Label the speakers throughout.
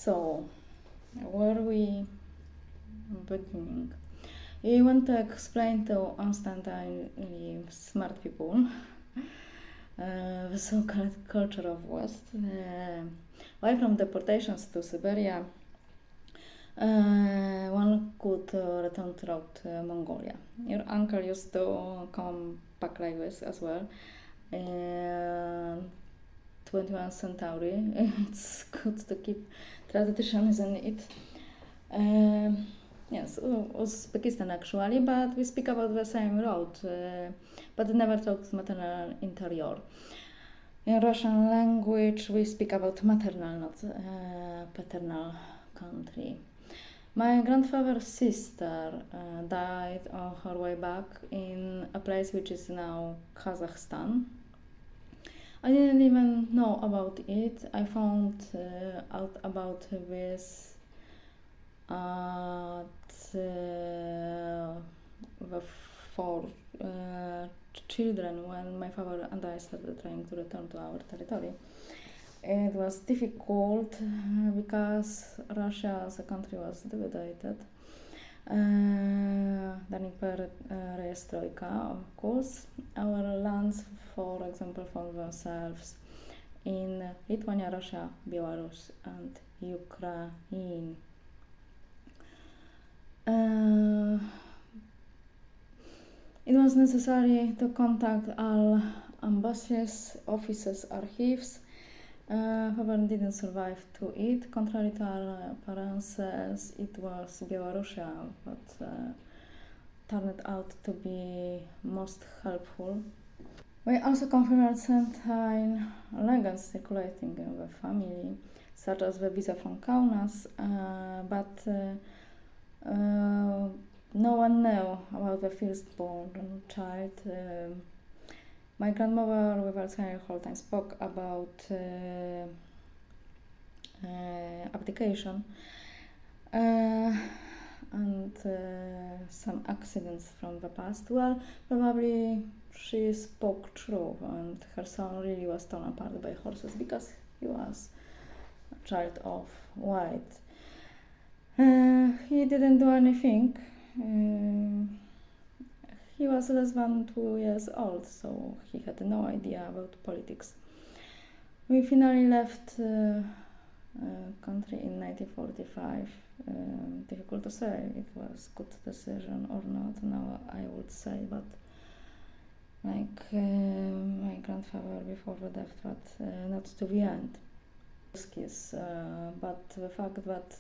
Speaker 1: So, where we beginning? We want to explain to instantly smart people the so-called culture of West. Why from deportations to Siberia, one could return throughout Mongolia. Your uncle used to come back like this as well. 21 Centauri. It's good to keep tradition, isn't it? Yes, Uzbekistan actually, but we speak about the same road, but never talks maternal interior. In Russian language, we speak about maternal, not paternal country. My grandfather's sister died on her way back in a place which is now Kazakhstan. I didn't even know about it. I found out about this at the four children when my father and I started trying to return to our territory. It was difficult because Russia as a country was divided. During perestroika, of course, our lands, for example, found themselves in Lithuania, Russia, Belarus, and Ukraine. It was necessary to contact all embassies, offices, archives. However, didn't survive to it. Contrary to our appearances, it was Belarusia, but turned out to be most helpful. We also confirmed certain legends circulating in the family, such as the visa from Kaunas, but no one knew about the firstborn child. My grandmother with Alzheimer's whole time spoke about abdication and some accidents from the past. Well, probably she spoke true, and her son really was torn apart by horses because he was a child of white. He didn't do anything. He was less than 2 years old, so he had no idea about politics. We finally left country in 1945. Difficult to say it was good decision or not now, I would say, but like my grandfather before the death, but not to the end. But the fact that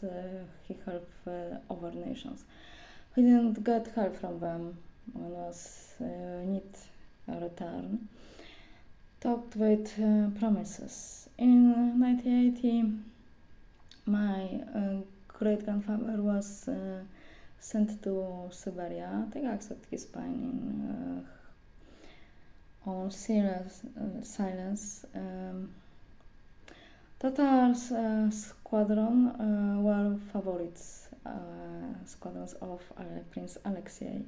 Speaker 1: he helped other nations. He didn't get help from them when was need a return. Talked with promises. In 1980, my great-grandfather was sent to Siberia. They accepted his pain on silence. Tatars squadron were favorites, squadrons of Prince Alexei.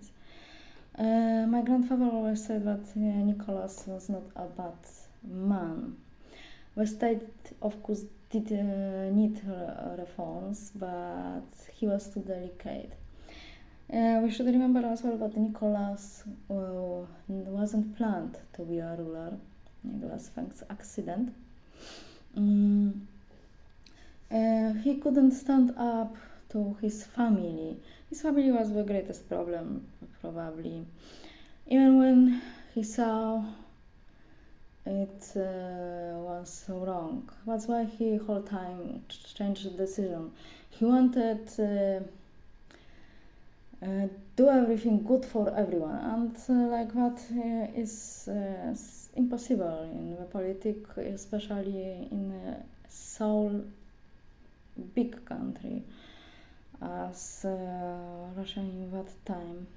Speaker 1: My grandfather always said that Nicholas was not a bad man. The state, of course, did need reforms, but he was too delicate. We should remember as well that Nicholas wasn't planned to be a ruler. It was thanks accident. He couldn't stand up to his family. His family was the greatest problem, probably. Even when he saw it was wrong. That's why he whole time changed the decision. He wanted do everything good for everyone, and like that is impossible in the politics, especially in a so big country as Russia in that time.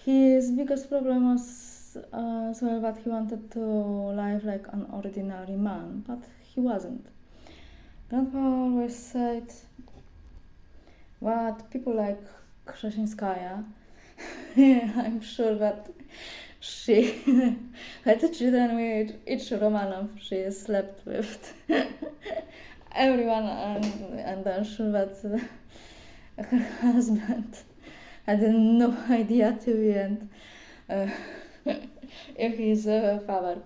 Speaker 1: His biggest problem was as well that he wanted to live like an ordinary man, but he wasn't. Grandpa always said that people like Krzesinskaya, I'm sure that she had children with each Romanov she slept with. Everyone and I'm sure that her husband had no idea to the end if he's a father.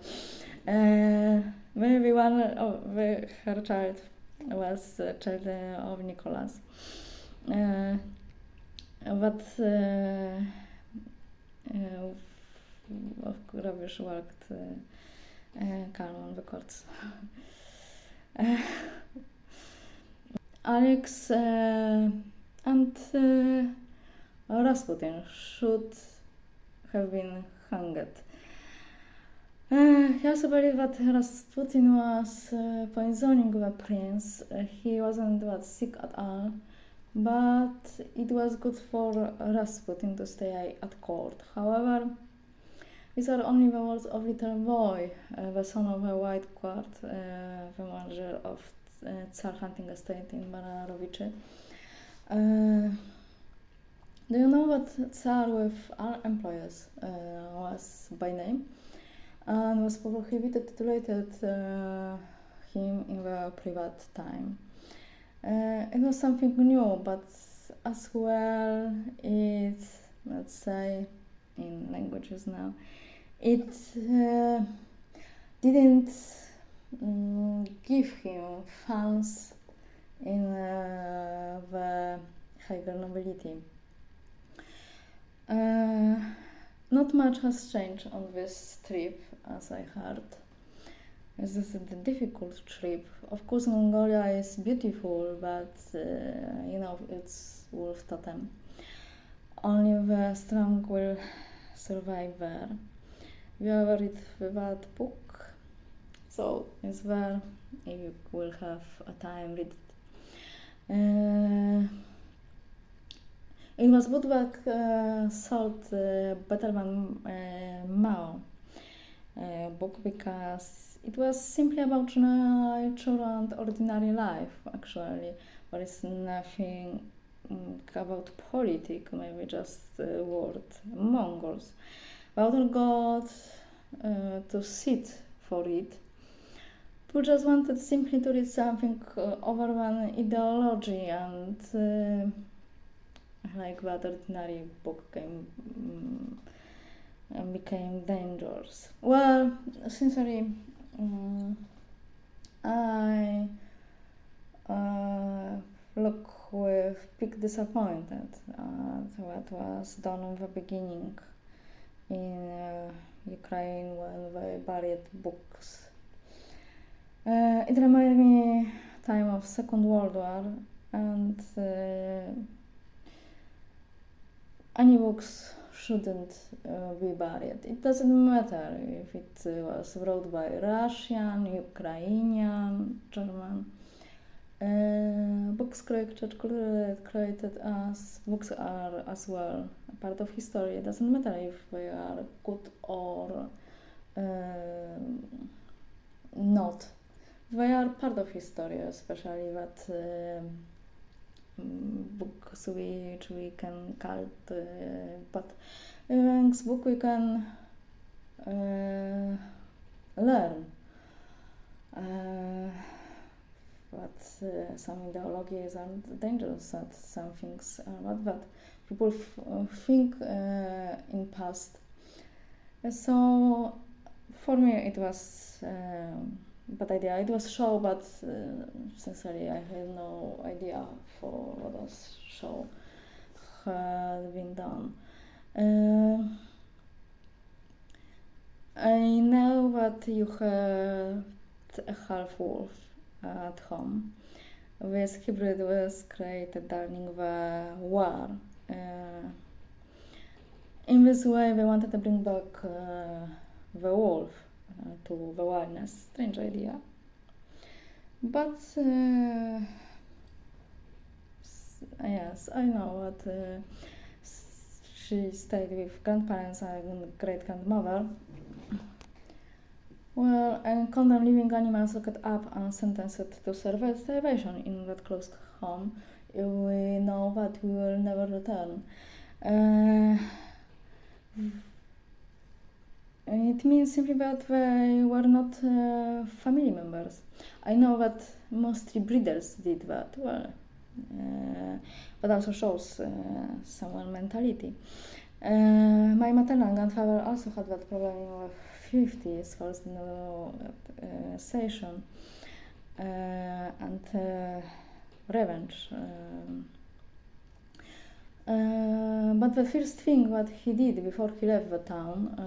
Speaker 1: Maybe one of her child was a child of Nicholas. But robisz worked calm on the courts. Alex and Rasputin should have been hanged. He also believed that Rasputin was poisoning the prince. He wasn't that sick at all, but it was good for Rasputin to stay at court. However, these are only the words of little boy, the son of a white court, the manager of Tsar hunting estate in Bararovice. Do you know that Tsar with all employees was by name and was prohibited to titulate him in the private time? It was something new, but as well it, let's say, in languages now, it didn't give him funds in the higher nobility. Not much has changed on this trip, as I heard. This is a difficult trip. Of course, Mongolia is beautiful, but it's wolf totem. Only the strong will survive there. We have read that book, so it's there. If you will have a time, read it. It was book that sold better than Mao book because it was simply about nature and ordinary life. Actually, there is nothing about politics, maybe just the word Mongols. The author got to sit for it. People just wanted simply to read something over than ideology, and like that ordinary book became dangerous. Well, sincerely, I look with big disappointment at what was done in the beginning in Ukraine when they buried books. It reminded me time of Second World War, and any books shouldn't be buried. It doesn't matter if it was wrote by Russian, Ukrainian, German. Books created as books are as well a part of history. It doesn't matter if they are good or not. They are part of history, especially that books which we can call but thanks book we can learn but some ideologies are dangerous, that some things are not bad. People think in past. So for me it was bad idea. It was show, but sincerely I had no idea for what this show had been done. I know that you had a half-wolf at home. This hybrid was created during the war. In this way, they wanted to bring back the wolf to the wilderness. Strange idea. But yes, I know that she stayed with grandparents and great-grandmother. Well, and condemned living animals locked up and sentenced to starvation in that closed home. We know that we will never return. It means simply that they were not family members. I know that mostly breeders did that well, but also shows someone mentality. My maternal grandfather also had that problem with 50s, first sensation and revenge. But the first thing that he did before he left the town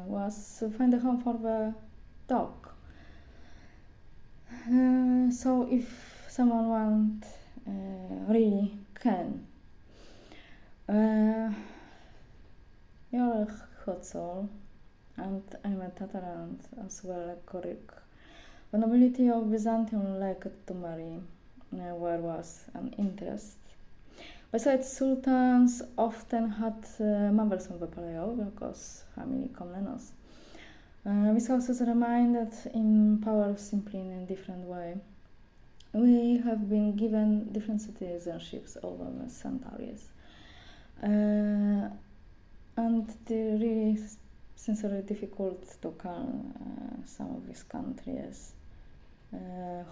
Speaker 1: was find a home for the dog. So if someone want, really can. You're a hot soul, and I'm a Tatar and as well a Korik. The nobility of Byzantium liked to marry, where was an interest. Besides, sultans often had mothers on the paleo because family comeliness. These houses remained in power simply in a different way. We have been given different citizenships over the centuries. And it's really sincerely difficult to call some of these countries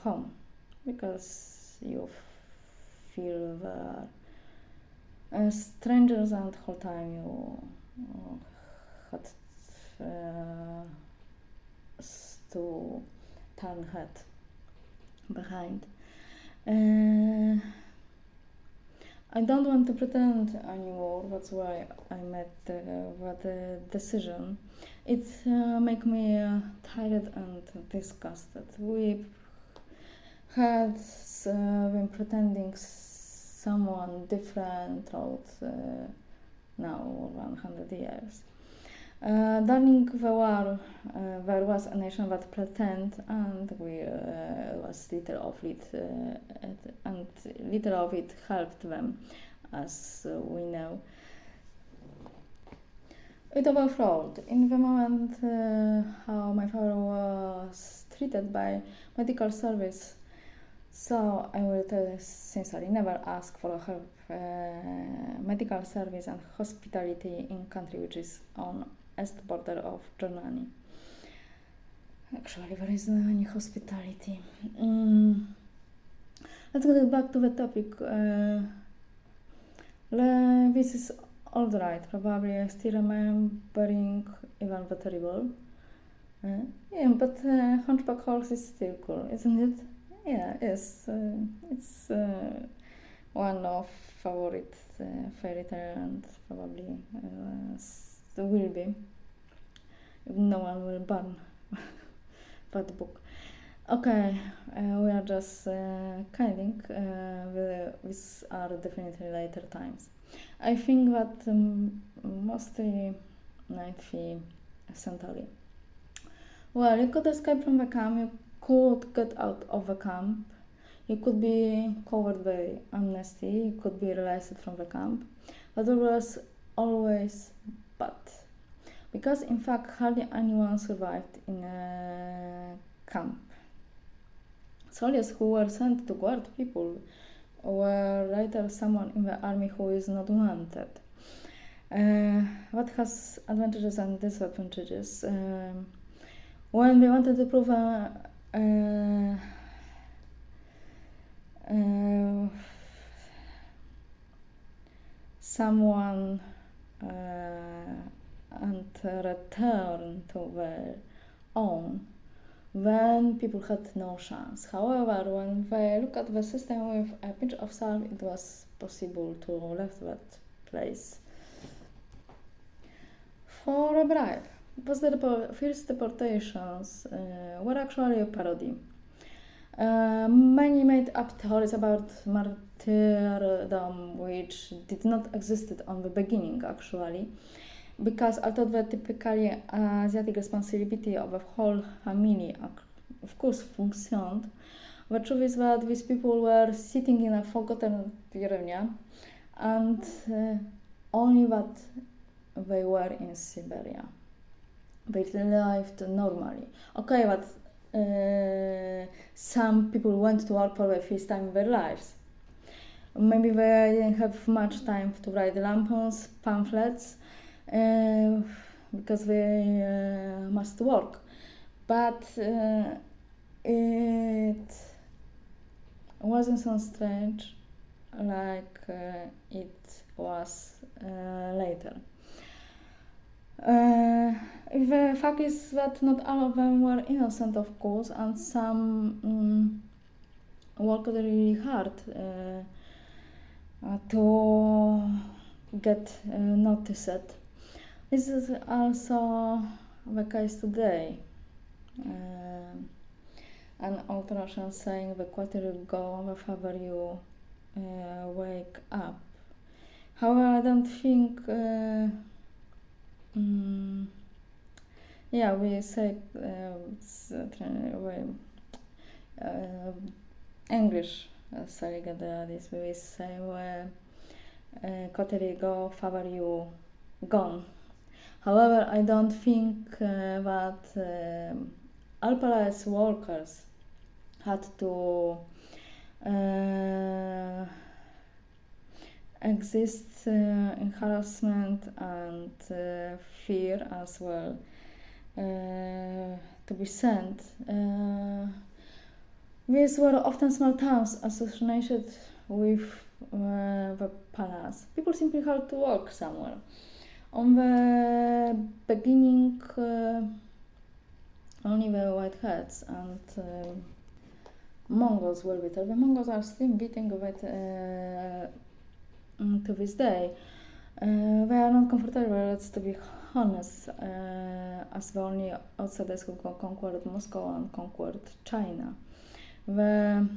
Speaker 1: home because you feel the strangers, and the whole time you had to turn head behind. I don't want to pretend anymore. That's why I made that decision. It make me tired and disgusted. We had been pretending someone different throughout now 100 years. During the war, there was a nation that pretend, and we was little of it, and little of it helped them, as we know. It overflowed in the moment how my father was treated by medical service. So I will tell you sincerely, never ask for help, medical service and hospitality in country which is on east border of Germany. Actually, there is no any hospitality. Let's get back to the topic. This is all right. Probably I still remembering even the terrible. Yeah, but Hunchback Horse is still cool, isn't it? Yeah, yes. It's one of favorite fairy tale, and probably will be. No one will ban that book. Okay, we are just kidding. These are definitely later times. I think that mostly 90th century. Well, you could escape from the camp, you could get out of the camp, you could be covered by amnesty, you could be released from the camp, but there was always but. Because in fact hardly anyone survived in a camp. Soldiers who were sent to guard people were later someone in the army who is not wanted. What has advantages and disadvantages? When they wanted to prove someone and return to their own, then people had no chance. However, when they look at the system with a pinch of salt, it was possible to leave that place for a bribe. Because the first deportations were actually a parody. Many made up theories about martyrdom which did not exist on the beginning actually, because although the typically Asiatic responsibility of the whole family of course functioned, the truth is that these people were sitting in a forgotten area, and only that they were in Siberia. They lived normally. Okay, but some people went to work for the first time in their lives. Maybe they didn't have much time to write lampoons, pamphlets. because we must work. But it wasn't so strange like it was later. The fact is that not all of them were innocent, of course, and some worked really hard to get noticed. This is also the case today. An old Russian saying, the quieter you go, the further you wake up. However, I don't think we say English saying this. We say quieter you go, further you gone. However, I don't think that all palace workers had to exist in harassment and fear as well to be sent. These were often small towns associated with the palace. People simply had to work somewhere. On the beginning, only the white hats and Mongols were beaten. The Mongols are still beating it to this day. They are not comfortable, let's to be honest, as the only outsiders who conquered Moscow and conquered China. The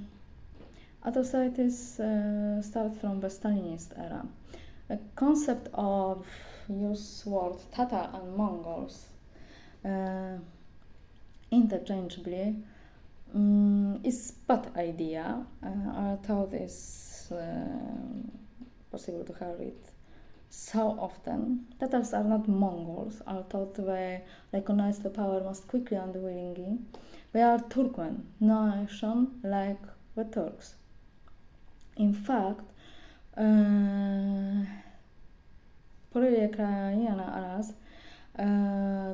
Speaker 1: atrocities start from the Stalinist era. The concept of use word Tatar and Mongols interchangeably is bad idea. I thought it's possible to hear it so often. Tatars are not Mongols. I thought they recognize the power most quickly and willingly. They are Turkmen, nation like the Turks. In fact, Ukrainian Arabs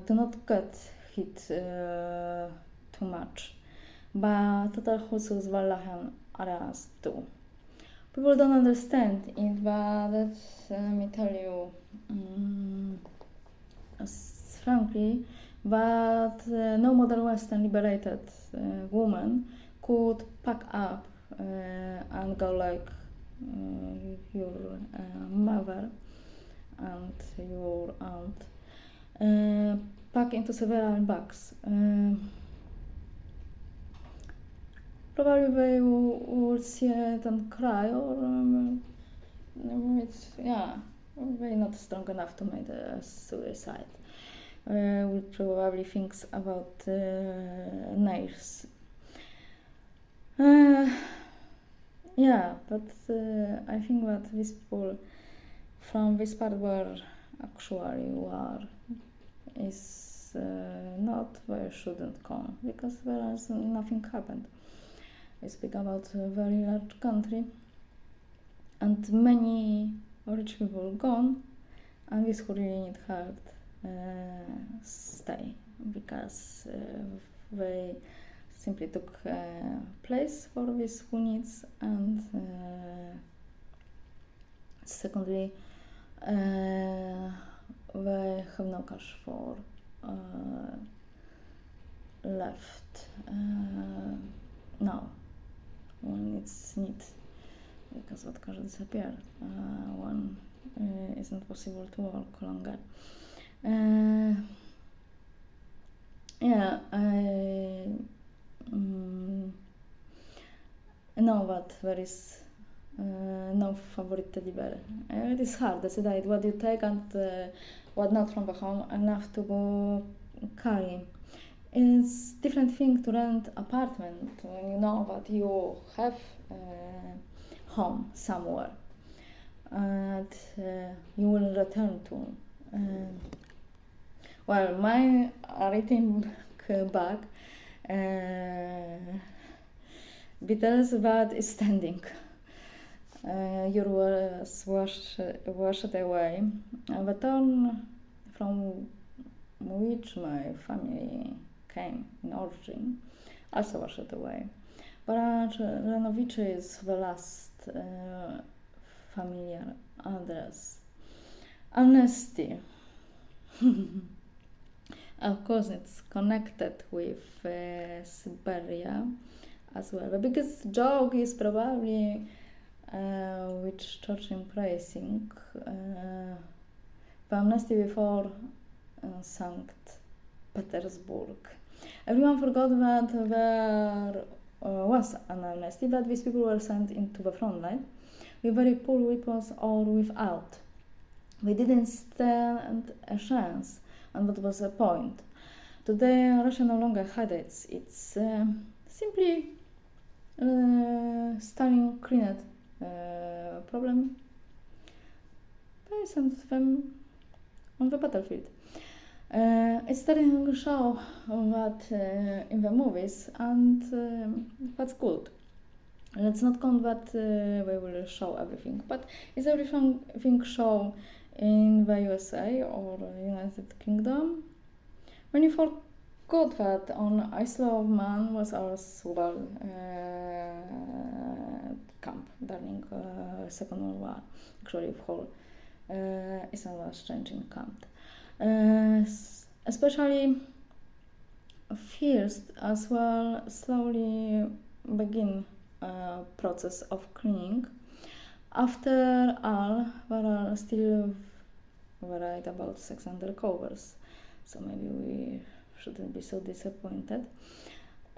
Speaker 1: do not get hit too much, but Tatar Husus Wallachian Arabs do. People don't understand it, but let me tell you frankly, but no modern Western liberated woman could pack up and go like your mother and your aunt, pack into several bags. Probably they will see it and cry, or they're not strong enough to make a suicide. Will probably think about knives. But I think that these people from this part where actually war is not where it shouldn't come, because there has nothing happened. We speak about a very large country and many rich people gone, and these who really need help stay, because they simply took place for these who needs, and secondly, they have no cash for left now when it's need, because what cash disappeared when isn't possible to work longer. I know that there is no favorite teddy bear. It is hard to decide what you take and what not from the home enough to go carry. It's different thing to rent apartment when you know that you have home somewhere and you will return to. My writing back Beatles bad is standing. Your words washed away. The turn from which my family came in origin, also washed away. But Ranowicz is the last familiar address. Amnesty. Of course, it's connected with Siberia as well. The biggest joke is probably which church in praising the amnesty before St. Petersburg. Everyone forgot that there was an amnesty, that these people were sent into the front line with very poor weapons or without. They didn't stand a chance, and that was the point. Today, Russia no longer hides it's simply Stalin cleaned problem by sending them on the battlefield. It's starting to show that in the movies, and that's good. Let's not count that they will show everything, but is everything shown in the USA or United Kingdom? When you forgot that on Isle of Man was our Suval camp during Second World War, actually the whole Island was changing camp. Especially first as well slowly begin process of cleaning. After all, there are still worried about sex undercovers, so maybe we shouldn't be so disappointed.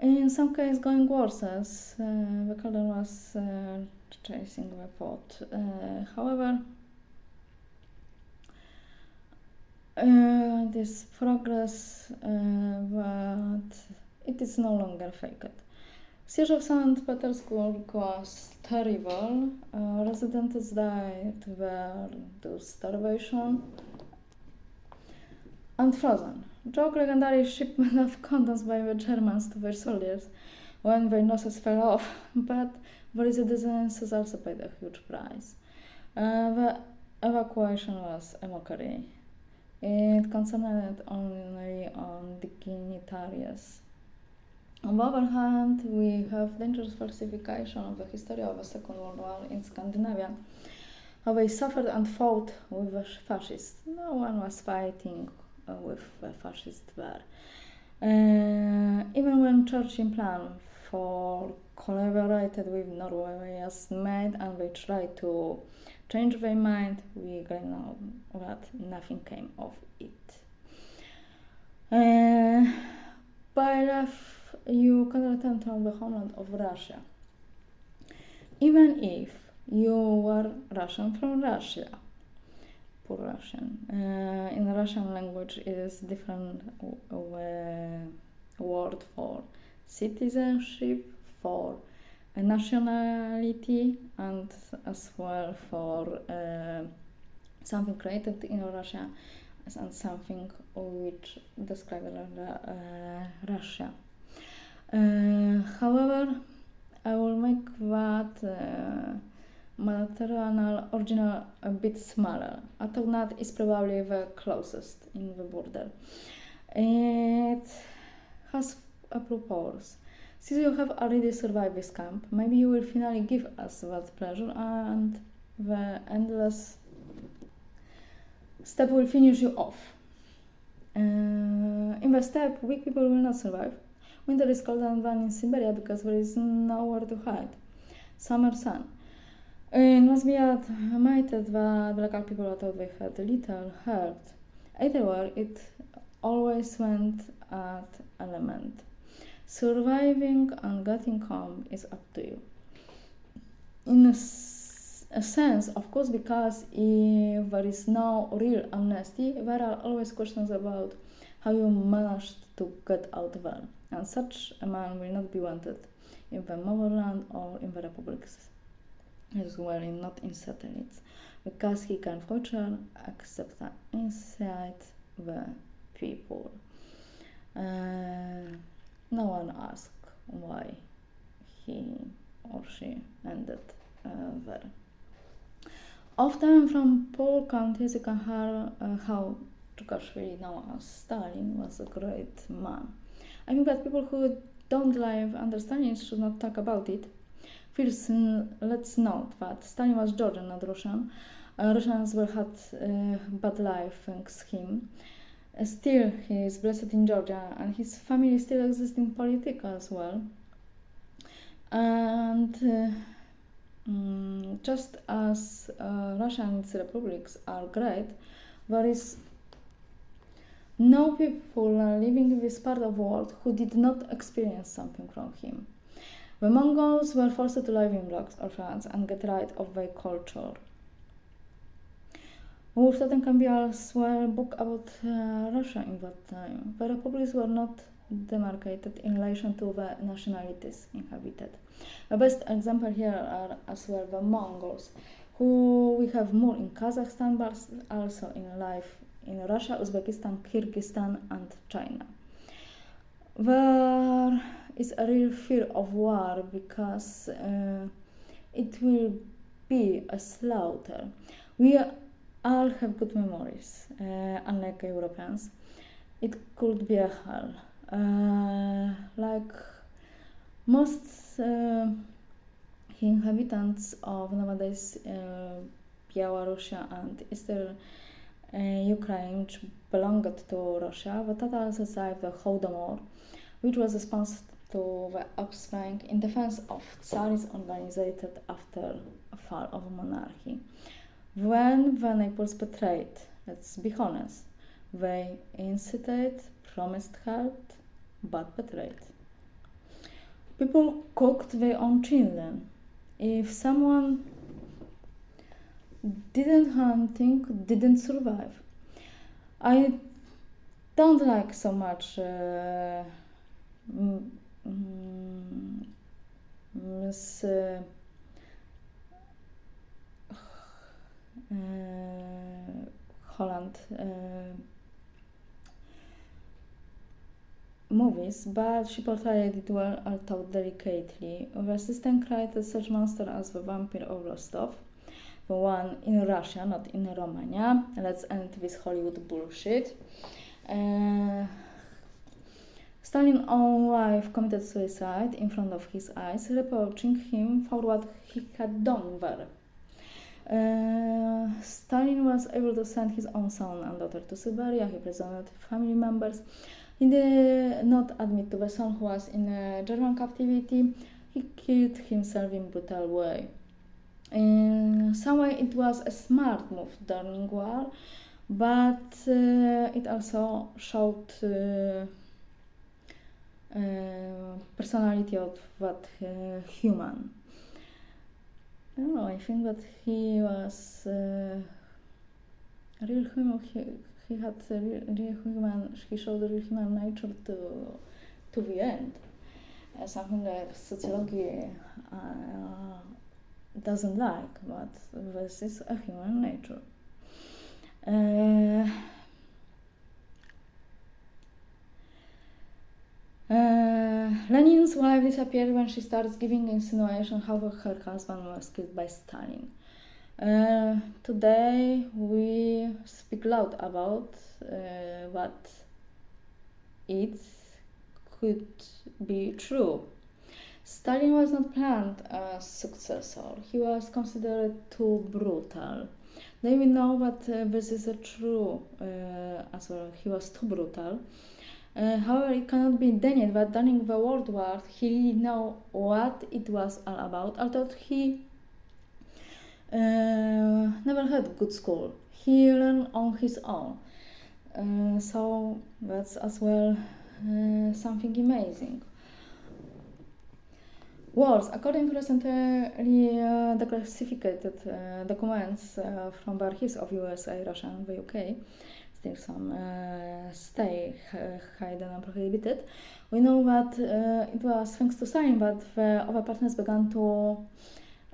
Speaker 1: In some cases, going worse, as the color was chasing the pot. However, this progress, but it is no longer faked. Siege of St. Petersburg was terrible. Residents died there to starvation and frozen. Joke legendary shipment of condoms by the Germans to their soldiers when their noses fell off, but the resistance also paid a huge price. The evacuation was a mockery. It concerned only on dignitaries. On the other hand, we have dangerous falsification of the history of the Second World War in Scandinavia, how they suffered and fought with the fascists. No one was fighting with the fascists there. Even when Churchill plan for collaborated with Norway was made and they tried to change their mind, we know that nothing came of it. By love, you can return to the homeland of Russia. Even if you were Russian from Russia, poor Russian. In the Russian language, it is different word for citizenship, for a nationality, and as well for something created in Russia and something which describes Russia. However, I will make that material original a bit smaller. Atonat is probably the closest in the border. It has a purpose. Since you have already survived this camp, maybe you will finally give us that pleasure, and the endless step will finish you off. In the steppe, weak people will not survive. Winter is colder than in Siberia because there is nowhere to hide. Summer sun. It must be admitted that local people thought they had little hurt. Either way, it always went at element. Surviving and getting home is up to you. In a sense, of course, because if there is no real amnesty, there are always questions about how you managed to get out there, and such a man will not be wanted in the motherland or in the republics as well, not in satellites, because he can future accept inside the people. No one asked why he or she ended there. Often from poor countries you can hear how Chukashvili, known as Stalin, was a great man. I think that people who don't like understanding should not talk about it. First, let's note that Stalin was Georgian, not Russian. Russians will had bad life thanks him. Still, he is blessed in Georgia, and his family still exists in politics as well. And just as Russian republics are great, there is no people living in this part of the world who did not experience something from him. The Mongols were forced to live in blocks or clans and get rid of their culture. Wolfstaten can be as well a book about Russia in that time. The republics were not demarcated in relation to the nationalities inhabited. The best example here are as well the Mongols, who we have more in Kazakhstan, but also in life in Russia, Uzbekistan, Kyrgyzstan, and China. There is a real fear of war because it will be a slaughter. We all have good memories, unlike Europeans. It could be a hell. Like most inhabitants of nowadays Belarus and Eastern Ukraine, which belonged to Russia, the Tatars survived the Holodomor, which was response to the uprising in defense of Tsarism organized after the fall of monarchy. When the neighbors betrayed, let's be honest, they incited, promised help, but betrayed. People cooked their own children. If someone didn't hunting, didn't survive. I don't like so much Miss Holland movies, but she portrayed it well, although delicately. The system created such monster as the vampire of Rostov, the one in Russia, not in Romania. Let's end this Hollywood bullshit. Stalin's own wife committed suicide in front of his eyes, reproaching him for what he had done there. Stalin was able to send his own son and daughter to Siberia. He presented family members. He did not admit to the son who was in German captivity. He killed himself in a brutal way. In some way, it was a smart move during war, but it also showed personality of that human. I don't know, I think that he was a real human. He had a real human. He showed a real human nature to the end. Something that sociology doesn't like, but this is a human nature. Lenin's wife disappeared when she starts giving insinuation how her husband was killed by Stalin. Today we speak loud about what it could be true. Stalin was not planned as successor. He was considered too brutal. They will know that this is true as well. He was too brutal. However, it cannot be denied that during the World War he really knew what it was all about, although he never had good school. He learned on his own. So that's as well something amazing. Wars, according to recently declassified documents from the archives of USA, Russia and the UK, still some stay hidden and prohibited. We know that it was thanks to Stalin that the other partners began to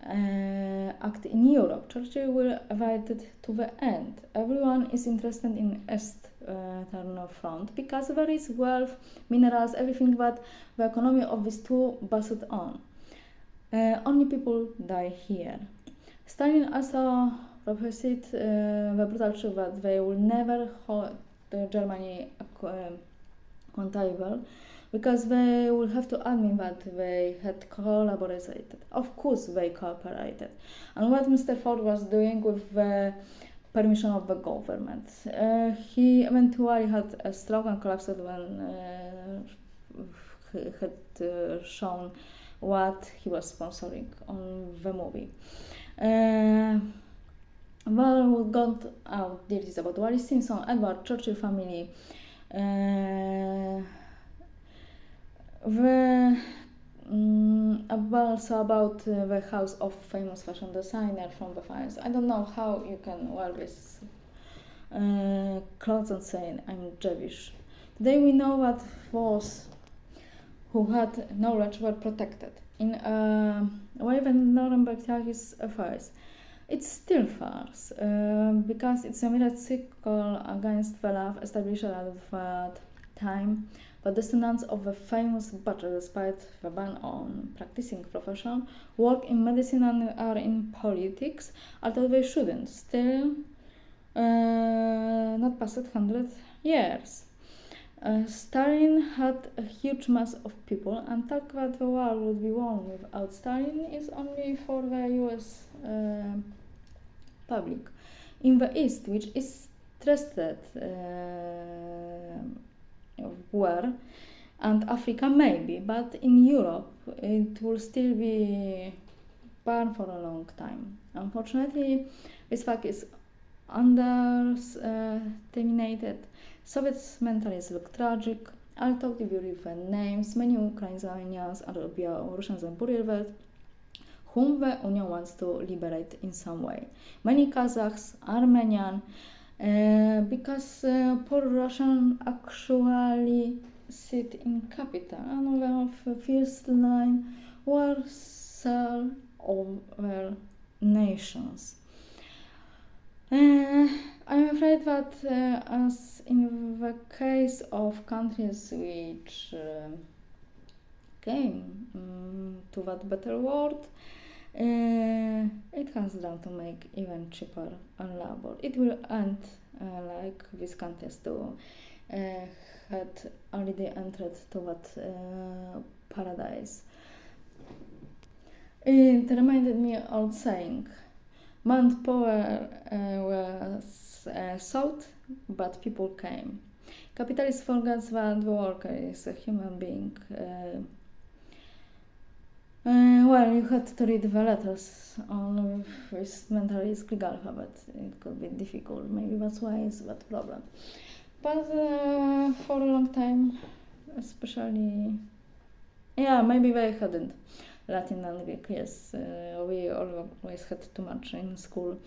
Speaker 1: act in Europe. Churchill will avoid it to the end. Everyone is interested in Eastern Front because there is wealth, minerals, everything that the economy of these two based on. Only people die here. Stalin also prophesied the brutal truth that they will never the Germany accountable, because they will have to admit that they had collaborated. Of course, they cooperated. And what Mr. Ford was doing with the permission of the government. He eventually had a stroke and collapsed when he had shown what he was sponsoring on the movie. Well, we got out details about Wallis Simpson, Edward Churchill family, also about the house of famous fashion designer from the fires. I don't know how you can wear this clothes and say I'm Jewish. Today we know that those who had knowledge were protected. In a way when Nuremberg his affairs. It's still farce, because it's a miracle against the law established at that time. The descendants of the famous butcher, despite the ban on practicing profession, work in medicine and are in politics, although they shouldn't. Still, not past 100 years. Stalin had a huge mass of people, and talk that the war would be won without Stalin is only for the US public. In the East, which is trusted war, and Africa maybe, but in Europe it will still be banned for a long time. Unfortunately, this fact is underestimated. Soviets mentally look tragic. Although if you read the names, many Ukrainians are Belarusians and Buryevet, whom the Union wants to liberate in some way. Many Kazakhs, Armenian, because poor Russian actually sit in capital and the first line Warsaw over nations. I'm afraid that as in the case of countries which came to that better world, it comes down to make even cheaper labor. It will end like these countries do had already entered to that paradise. It reminded me of saying, manpower was sought, but people came. Capitalists forget that the worker is a human being. Well, you had to read the letters on this mentally Greek alphabet. It could be difficult. Maybe that's why it's that problem. But for a long time, especially, maybe they hadn't. Latin and Greek, yes, we always had too much in school.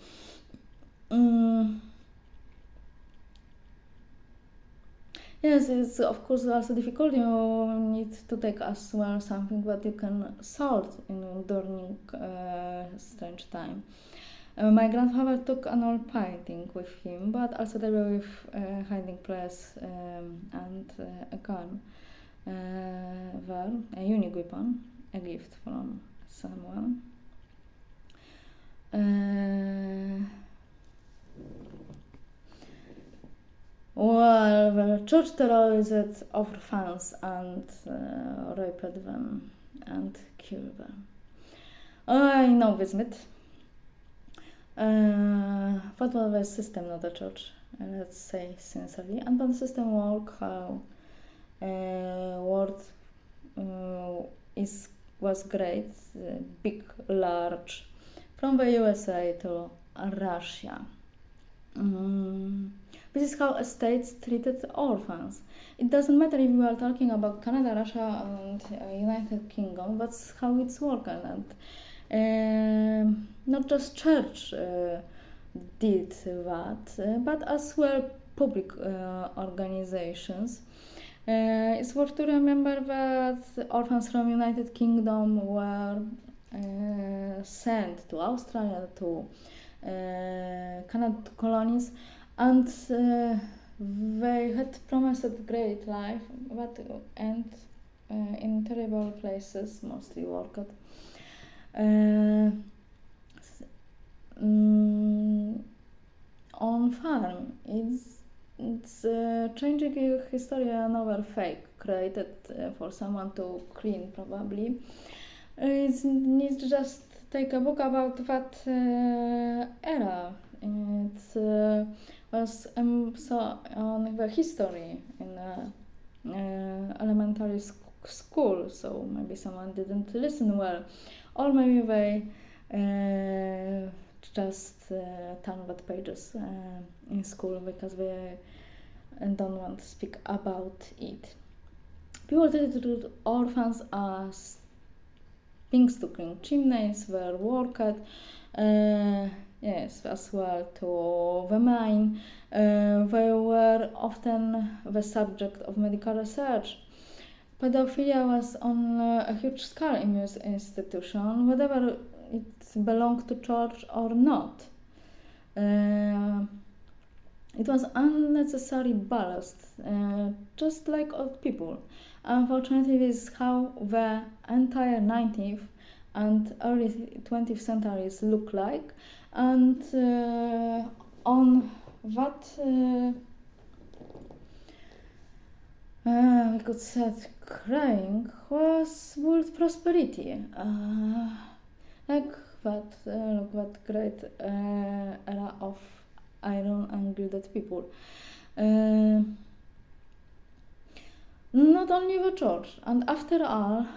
Speaker 1: Yes, it's of course also difficult. You need to take as well something that you can sort during strange time. My grandfather took an old painting with him, but also there with hiding place and a gun there, a unique weapon, a gift from someone. Well, the church terrorized orphans and raped them and killed them. I know this myth. What was the system, not the church? Let's say sincerely. And when the system worked, how world was great, big, large, from the USA to Russia. This is how states treated orphans. It doesn't matter if we are talking about Canada, Russia, and United Kingdom. That's how it's working, and not just church did that, but as well public organizations. It's worth to remember that orphans from United Kingdom were sent to Australia, to Canada colonies, and they had promised a great life, but end in terrible places, mostly worked. On farm, it's It's changing your history another fake created for someone to clean probably. It needs just take a book about that era. It was so on the history in elementary school, so maybe someone didn't listen well, or maybe they just turn that pages in school because they don't want to speak about it. People treated orphans as things to clean chimneys, were worked, yes, as well to the mine. They were often the subject of medical research. Pedophilia was on a huge scale in this institution, whether it belonged to church or not. It was unnecessary ballast, just like old people. Unfortunately, this is how the entire 19th and early 20th centuries look like, and on that we could say crying was world prosperity. Like that, look that great era of iron and gilded people. Not only the church, and after all,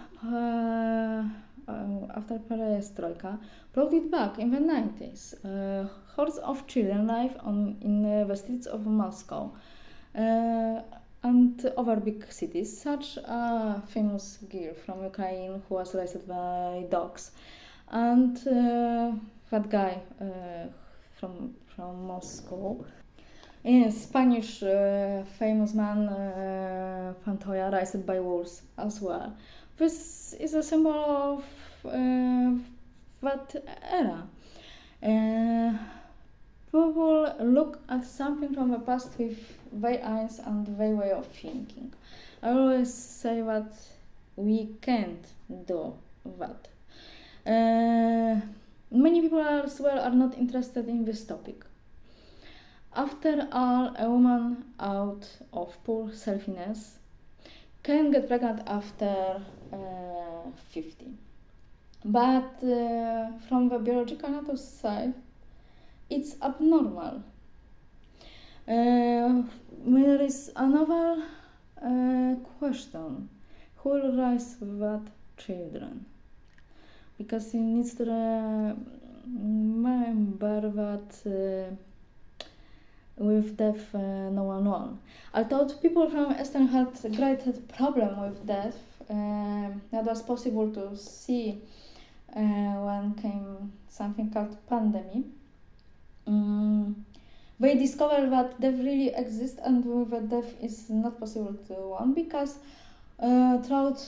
Speaker 1: after perestroika, brought it back in the 90s. Hordes of children live in the streets of Moscow and other big cities, such a famous girl from Ukraine who was raised by dogs, and that guy from Moscow. In Spanish, famous man Pantoja, raised by wolves as well. This is a symbol of that era. People look at something from the past with their eyes and their way of thinking. I always say that we can't do that. Many people as well are not interested in this topic. After all, a woman out of poor selfishness can get pregnant after 50. But from the biological nature side, it's abnormal. There is another question. Who will raise that children? Because you need to remember that with death no one won. Although people from Eastern had a great problem with death, that was possible to see when came something called pandemic. They discovered that death really exists, and with death is not possible to won, because throughout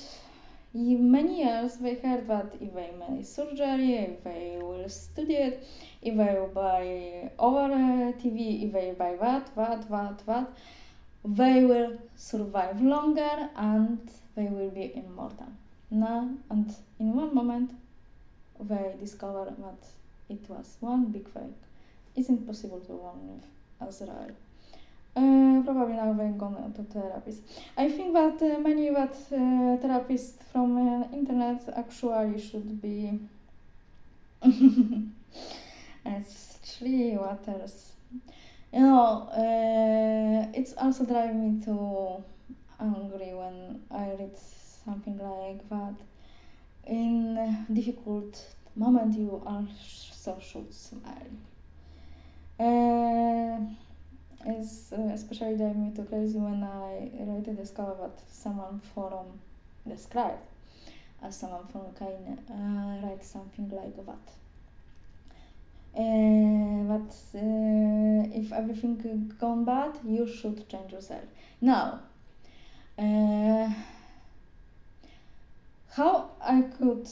Speaker 1: many years they heard that if they make surgery, if they will study it, if they will buy over TV, if they buy that, they will survive longer and they will be immortal. No, and in one moment they discover that it was one big fake. It's impossible to win with Azrael. Probably now they're going to therapists. I think that many therapists from internet actually should be it's 3 waters. It's also driving me to angry when I read something like that. In difficult moment, you also should smile. It's especially driving me to crazy when I later discovered that someone from described as someone from Ukraine write something like that. But if everything gone bad, you should change yourself. Now, how I could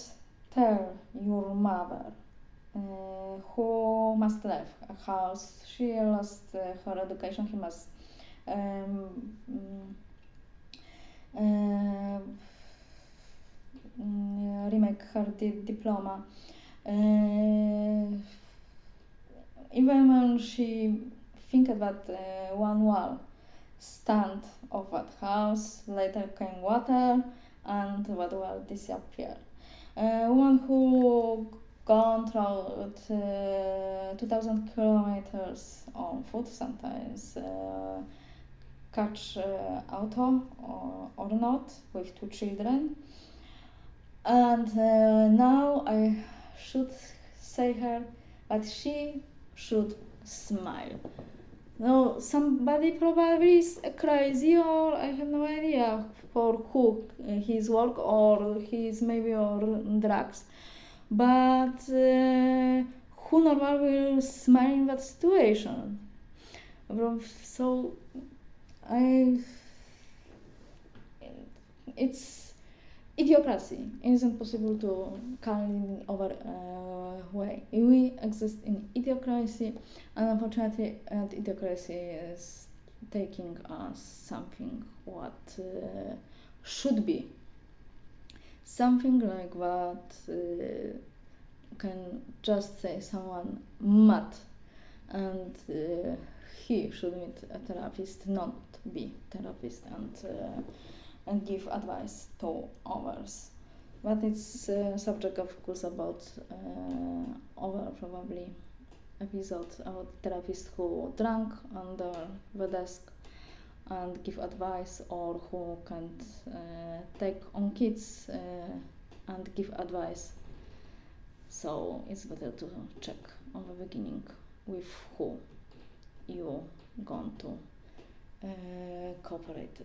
Speaker 1: tell your mother who must leave a house, she lost her education, he must remake her diploma. Even when she think about one wall stand of that house. Later came water, and that will disappear. Woman who gone through 2,000 kilometers on foot, sometimes catch auto or not, with 2 children. And now I should say her that she should smile. No, somebody probably is crazy, or I have no idea for who his work, or he's maybe on drugs. But who normal will smile in that situation? So it's idiocracy. It isn't possible to call it in other way. We exist in idiocracy, and unfortunately, idiocracy is taking us something what should be. Something like that can just say someone mad, and he should meet a therapist, not be therapist, and give advice to others. But it's subject, of course, about other probably episode about therapist who drank under the desk and give advice, or who can't take on kids and give advice. So it's better to check on the beginning with who you going to cooperate.